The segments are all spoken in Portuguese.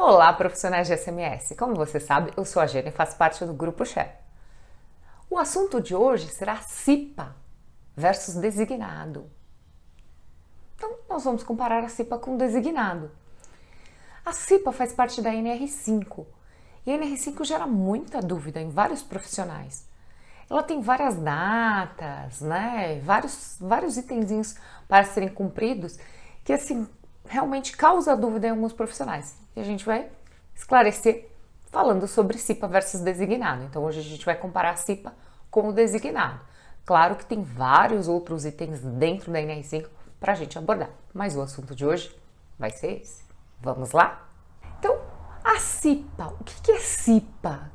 Olá, profissionais de SMS! Como você sabe, eu sou a Gênia e faço parte do Grupo Share. O assunto de hoje será CIPA versus designado. Então, nós vamos comparar a CIPA com o designado. A CIPA faz parte da NR5 e a NR5 gera muita dúvida em vários profissionais. Ela tem várias datas, vários itenzinhos para serem cumpridos que, assim, realmente causa dúvida em alguns profissionais. E a gente vai esclarecer falando sobre CIPA versus designado. Então, hoje a gente vai comparar a CIPA com o designado. Claro que tem vários outros itens dentro da NR5 para a gente abordar, mas o assunto de hoje vai ser esse. Vamos lá? Então, a CIPA, o que é CIPA?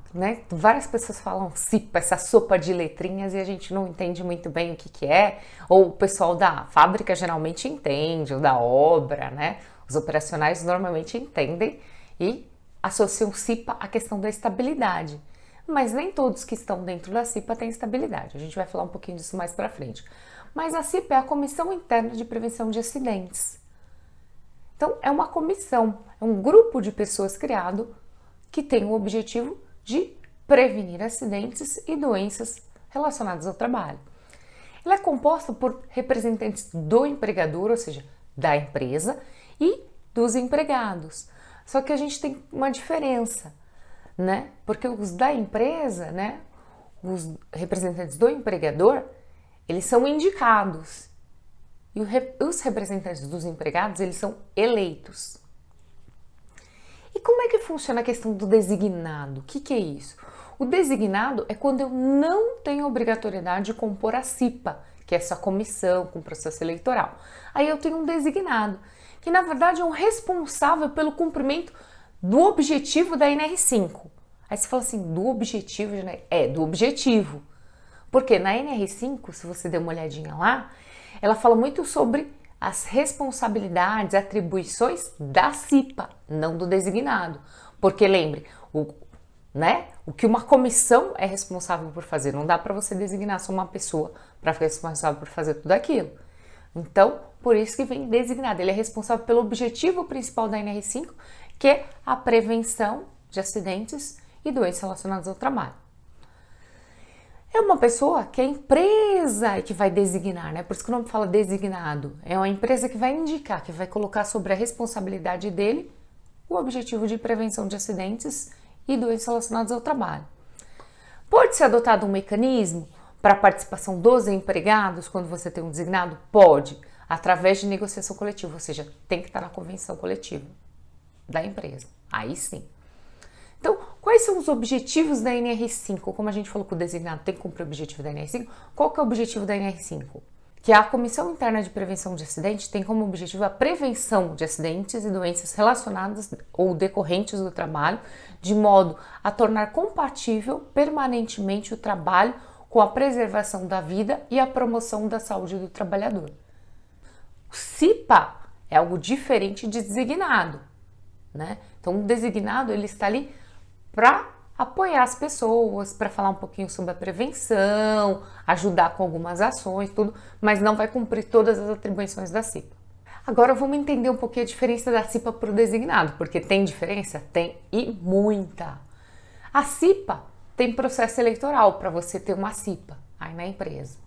Várias pessoas falam CIPA, essa sopa de letrinhas, e a gente não entende muito bem o que é, ou o pessoal da fábrica geralmente entende, ou da obra, Os operacionais normalmente entendem e associam CIPA à questão da estabilidade. Mas nem todos que estão dentro da CIPA têm estabilidade. A gente vai falar um pouquinho disso mais para frente. Mas a CIPA é a Comissão Interna de Prevenção de Acidentes. Então, é uma comissão, é um grupo de pessoas criado que tem o objetivo de prevenir acidentes e doenças relacionadas ao trabalho. Ela é composta por representantes do empregador, ou seja, da empresa, e dos empregados. Só que a gente tem uma diferença, Porque os da empresa, os representantes do empregador, eles são indicados. E os representantes dos empregados, eles são eleitos. E como é que funciona a questão do designado? O que é isso? O designado é quando eu não tenho obrigatoriedade de compor a CIPA, que é essa comissão com processo eleitoral. Aí eu tenho um designado, que na verdade é um responsável pelo cumprimento do objetivo da NR5. Aí você fala assim, do objetivo? Do objetivo. Porque na NR5, se você der uma olhadinha lá, ela fala muito sobre as responsabilidades, atribuições da CIPA, não do designado. Porque lembre, o que uma comissão é responsável por fazer, não dá para você designar só uma pessoa para ser responsável por fazer tudo aquilo. Então, por isso que vem designado. Ele é responsável pelo objetivo principal da NR5, que é a prevenção de acidentes e doenças relacionadas ao trabalho. É uma pessoa que é a empresa que vai designar, Por isso que o nome fala designado. É uma empresa que vai indicar, que vai colocar sobre a responsabilidade dele o objetivo de prevenção de acidentes e doenças relacionadas ao trabalho. Pode ser adotado um mecanismo para a participação dos empregados quando você tem um designado? Pode, através de negociação coletiva, ou seja, tem que estar na convenção coletiva da empresa. Aí sim. Então, quais são os objetivos da NR5? Como a gente falou que o designado tem que cumprir o objetivo da NR5, qual que é o objetivo da NR5? Que a Comissão Interna de Prevenção de Acidentes tem como objetivo a prevenção de acidentes e doenças relacionadas ou decorrentes do trabalho, de modo a tornar compatível permanentemente o trabalho com a preservação da vida e a promoção da saúde do trabalhador. O CIPA é algo diferente de designado, Então, o designado ele está ali para apoiar as pessoas, para falar um pouquinho sobre a prevenção, ajudar com algumas ações, tudo, mas não vai cumprir todas as atribuições da CIPA. Agora vamos entender um pouquinho a diferença da CIPA para o designado, porque tem diferença? Tem, e muita. A CIPA tem processo eleitoral para você ter uma CIPA aí na empresa.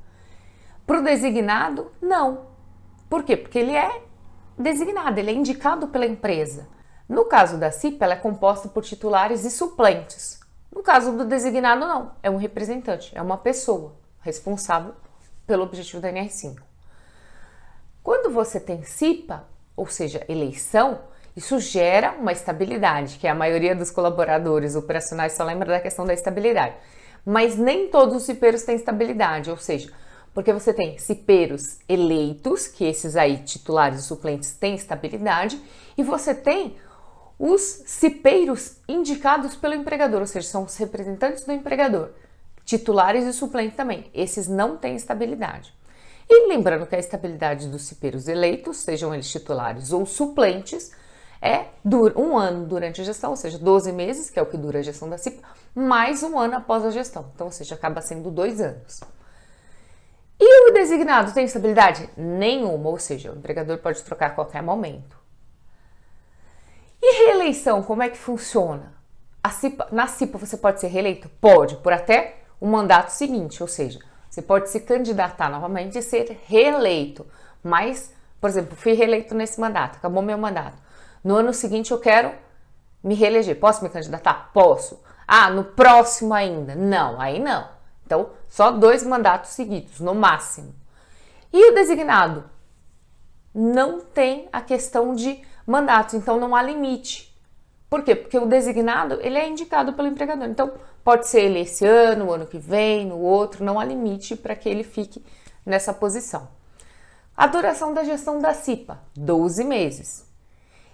Para o designado, não. Por quê? Porque ele é designado, ele é indicado pela empresa. No caso da CIPA, ela é composta por titulares e suplentes. No caso do designado, não. É um representante, é uma pessoa responsável pelo objetivo da NR5. Quando você tem CIPA, ou seja, eleição, isso gera uma estabilidade, que a maioria dos colaboradores operacionais só lembra da questão da estabilidade. Mas nem todos os cipeiros têm estabilidade, ou seja, porque você tem cipeiros eleitos, que esses aí, titulares e suplentes, têm estabilidade, e você tem os cipeiros indicados pelo empregador, ou seja, são os representantes do empregador, titulares e suplentes também. Esses não têm estabilidade. E lembrando que a estabilidade dos cipeiros eleitos, sejam eles titulares ou suplentes, é um ano durante a gestão, ou seja, 12 meses, que é o que dura a gestão da CIPA, mais um ano após a gestão. Então, ou seja, acaba sendo 2 anos. E o designado tem estabilidade? Nenhuma, ou seja, o empregador pode trocar a qualquer momento. E reeleição, como é que funciona? Na CIPA você pode ser reeleito? Pode, por até o mandato seguinte, ou seja, você pode se candidatar novamente e ser reeleito. Mas, por exemplo, fui reeleito nesse mandato, acabou meu mandato. No ano seguinte eu quero me reeleger. Posso me candidatar? Posso. Ah, no próximo ainda? Não, aí não. Então, só 2 mandatos seguidos, no máximo. E o designado? Não tem a questão de mandatos, então não há limite. Por quê? Porque o designado, ele é indicado pelo empregador. Então, pode ser ele esse ano, o ano que vem, no outro, não há limite para que ele fique nessa posição. A duração da gestão da CIPA, 12 meses.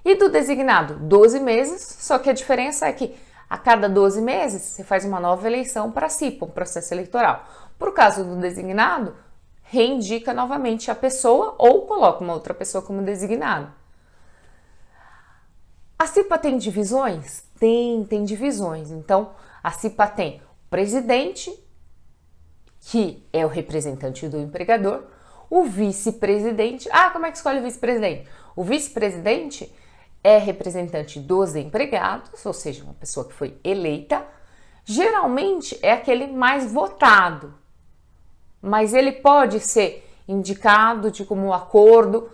E do designado, 12 meses, só que a diferença é que a cada 12 meses você faz uma nova eleição para a CIPA, um processo eleitoral. Por caso do designado, reindica novamente a pessoa ou coloca uma outra pessoa como designado. A CIPA tem divisões? Tem divisões. Então, a CIPA tem o presidente, que é o representante do empregador, o vice-presidente. Ah, como é que escolhe o vice-presidente? O vice-presidente é representante dos empregados, ou seja, uma pessoa que foi eleita. Geralmente é aquele mais votado, mas ele pode ser indicado de como acordo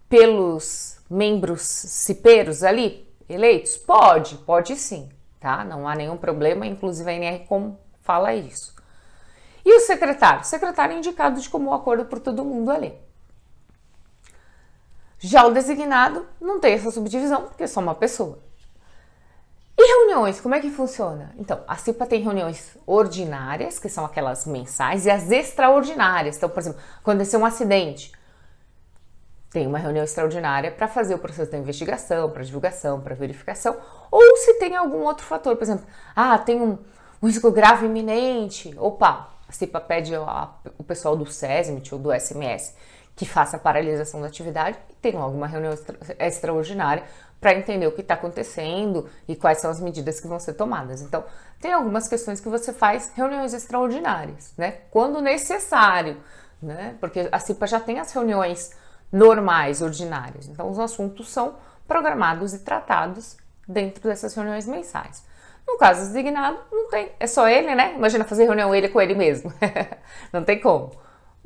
pelos membros cipeiros ali, eleitos? Pode sim, tá? Não há nenhum problema, inclusive a NR fala isso. E o secretário? O secretário é indicado de comum acordo por todo mundo ali. Já o designado não tem essa subdivisão, porque é só uma pessoa. E reuniões, como é que funciona? Então, a CIPA tem reuniões ordinárias, que são aquelas mensais, e as extraordinárias. Então, por exemplo, aconteceu um acidente, tem uma reunião extraordinária para fazer o processo da investigação, para divulgação, para verificação, ou se tem algum outro fator, por exemplo, tem um risco grave iminente, opa, a CIPA pede o pessoal do SESMIT ou do SMS que faça a paralisação da atividade e tem logo uma reunião extraordinária para entender o que está acontecendo e quais são as medidas que vão ser tomadas. Então, tem algumas questões que você faz reuniões extraordinárias, né? Quando necessário, né? Porque a CIPA já tem as reuniões normais, ordinárias. Então, os assuntos são programados e tratados dentro dessas reuniões mensais. No caso designado, não tem, é só ele, né? Imagina fazer reunião ele com ele mesmo. Não tem como.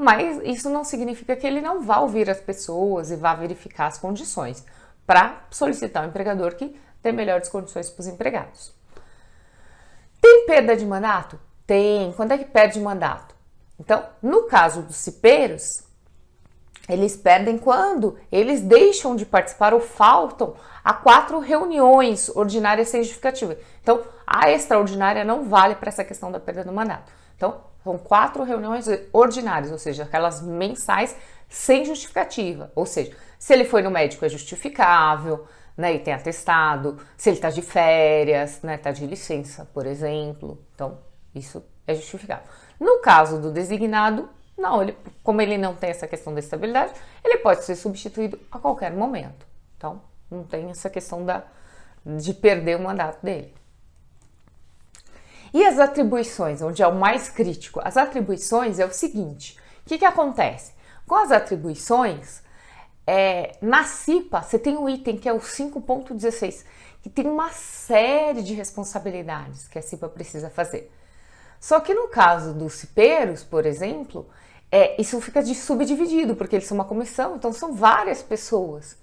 Mas isso não significa que ele não vá ouvir as pessoas e vá verificar as condições para solicitar ao empregador que dê melhores condições para os empregados. Tem perda de mandato? Tem. Quando é que perde mandato? Então, no caso dos cipeiros, eles perdem quando eles deixam de participar ou faltam a 4 reuniões ordinárias sem justificativa. Então, a extraordinária não vale para essa questão da perda do mandato. Então, são 4 reuniões ordinárias, ou seja, aquelas mensais sem justificativa. Ou seja, se ele foi no médico é justificável, né, e tem atestado, se ele está de férias, né, está de licença, por exemplo. Então, isso é justificável. No caso do designado, não, como ele não tem essa questão da estabilidade, ele pode ser substituído a qualquer momento. Então, não tem essa questão de perder o mandato dele. E as atribuições, onde é o mais crítico? As atribuições é o seguinte, o que acontece? Com as atribuições, na CIPA, você tem um item que é o 5.16, que tem uma série de responsabilidades que a CIPA precisa fazer. Só que no caso dos cipeiros, por exemplo, isso fica subdividido, porque eles são uma comissão, então são várias pessoas.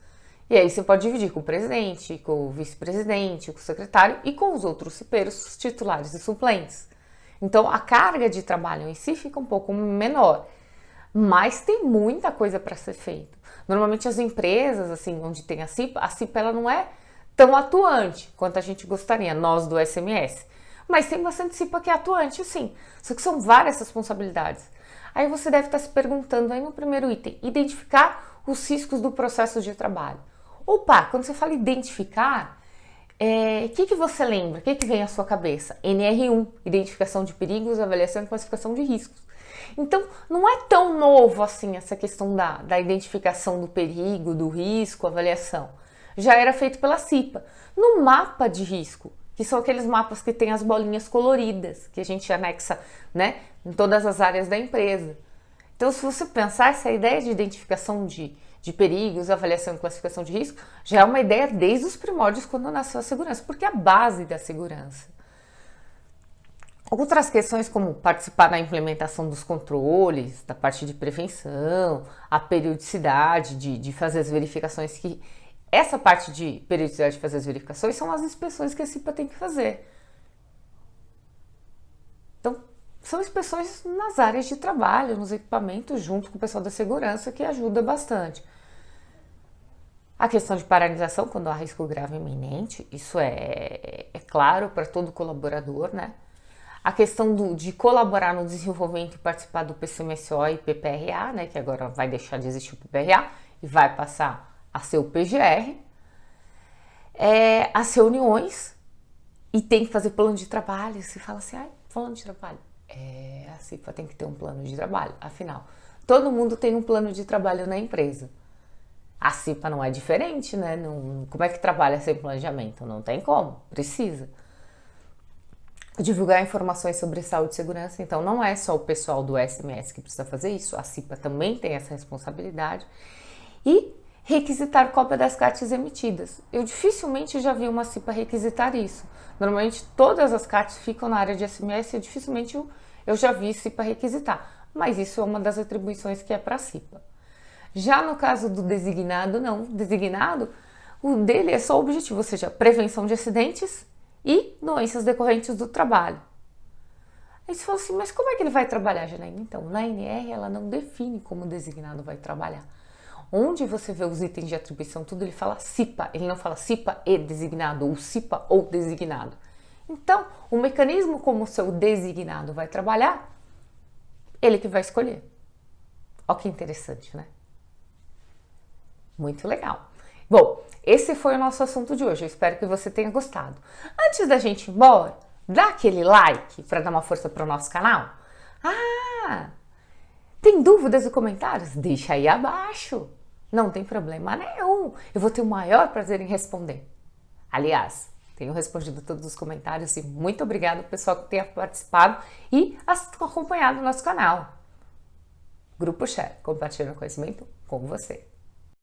E aí você pode dividir com o presidente, com o vice-presidente, com o secretário e com os outros cipeiros titulares e suplentes. Então a carga de trabalho em si fica um pouco menor, mas tem muita coisa para ser feita. Normalmente as empresas, assim, onde tem a CIPA ela não é tão atuante quanto a gente gostaria, nós do SMS. Mas tem bastante CIPA que é atuante, sim. Só que são várias responsabilidades. Aí você deve estar se perguntando aí no primeiro item, identificar os riscos do processo de trabalho. Opa, quando você fala identificar, o que você lembra? O que vem à sua cabeça? NR1, identificação de perigos, avaliação e classificação de riscos. Então, não é tão novo assim essa questão da identificação do perigo, do risco, avaliação. Já era feito pela CIPA. No mapa de risco, que são aqueles mapas que tem as bolinhas coloridas, que a gente anexa, né, em todas as áreas da empresa. Então, se você pensar, essa ideia de identificação de de perigos, avaliação e classificação de risco, já é uma ideia desde os primórdios quando nasceu a segurança, porque é a base da segurança. Outras questões como participar da implementação dos controles, da parte de prevenção, a periodicidade de fazer as verificações, que essa parte de periodicidade de fazer as verificações são as inspeções que a CIPA tem que fazer. Então, são inspeções nas áreas de trabalho, nos equipamentos, junto com o pessoal da segurança, que ajuda bastante. A questão de paralisação, quando há risco grave iminente, isso é claro para todo colaborador, né? A questão de colaborar no desenvolvimento e participar do PCMSO e PPRA, né, que agora vai deixar de existir o PPRA e vai passar a ser o PGR. As reuniões, e tem que fazer plano de trabalho. Se fala assim, plano de trabalho. A CIPA tem que ter um plano de trabalho. Afinal, todo mundo tem um plano de trabalho na empresa. A CIPA não é diferente, né? Como é que trabalha sem planejamento? Não tem como, precisa. Divulgar informações sobre saúde e segurança, então não é só o pessoal do SMS que precisa fazer isso, a CIPA também tem essa responsabilidade. E requisitar cópia das cartas emitidas. Eu dificilmente já vi uma CIPA requisitar isso. Normalmente todas as cartas ficam na área de SMS e dificilmente eu já vi CIPA requisitar. Mas isso é uma das atribuições que é para a CIPA. Já no caso do designado, não. Designado, o dele é só o objetivo, ou seja, prevenção de acidentes e doenças decorrentes do trabalho. Aí você fala assim, mas como é que ele vai trabalhar, Janaína? Então, na NR ela não define como o designado vai trabalhar. Onde você vê os itens de atribuição, tudo ele fala CIPA, ele não fala CIPA e designado, ou CIPA ou designado. Então, o mecanismo como o seu designado vai trabalhar, ele que vai escolher. Olha que interessante, né? Muito legal. Bom, esse foi o nosso assunto de hoje. Eu espero que você tenha gostado. Antes da gente ir embora, dá aquele like para dar uma força para o nosso canal. Tem dúvidas e comentários? Deixa aí abaixo. Não tem problema nenhum. Eu vou ter o maior prazer em responder. Aliás, tenho respondido todos os comentários e muito obrigado pessoal que tenha participado e acompanhado o nosso canal. Grupo Share, compartilhando conhecimento com você.